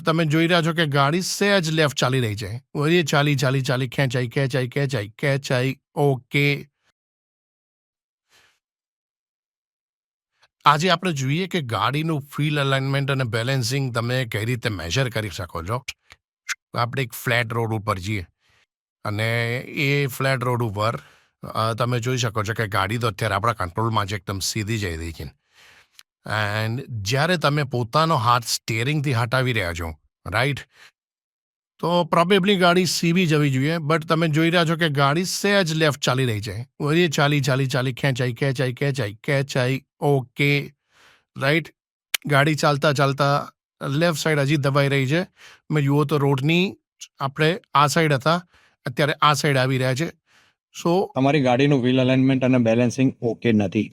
તમે જોઈ રહ્યા છો કે ગાડી સહેજ લેફ્ટ ચાલી રહી છે. વળી ચાલી ચાલી ચાલી ખેંચાઈ ખેંચાઈ ખેંચાઈ ખેંચાઈ. ઓકે, આજે આપણે જોઈએ કે ગાડીનું ફ્યુલ અલાઇનમેન્ટ અને બેલેન્સિંગ તમે કઈ રીતે મેજર કરી શકો છો. આપણે એક ફ્લેટ રોડ ઉપર જઈએ અને એ ફ્લેટ રોડ ઉપર તમે જોઈ શકો છો કે ગાડી તો અત્યારે આપણા કંટ્રોલમાં જ એકદમ સીધી જઈ રહી છે. એન્ડ જ્યારે તમે પોતાનો હાથ સ્ટેરિંગથી હટાવી રહ્યા છો, રાઈટ, તો પ્રોબેબલી ગાડી સીવી જવી જોઈએ. બટ તમે જોઈ રહ્યા છો કે ગાડી સહેજ લેફ્ટ ચાલી રહી છે. વળી ચાલી ચાલી ચાલી ખેંચાઈ ખેંચાઈ ખેંચાઈ ખેંચાઈ. Okay, right. ગાડી ચાલતા ચાલતા લેફ્ટ સાઈડ હજી દબાઈ રહી છે. મેં જુઓ તો રોડની આપણે આ સાઈડ હતા, અત્યારે આ સાઈડ આવી રહ્યા છે. સો તમારી ગાડીનું વ્હીલ અલાઇનમેન્ટ અને બેલેન્સિંગ ઓકે નથી.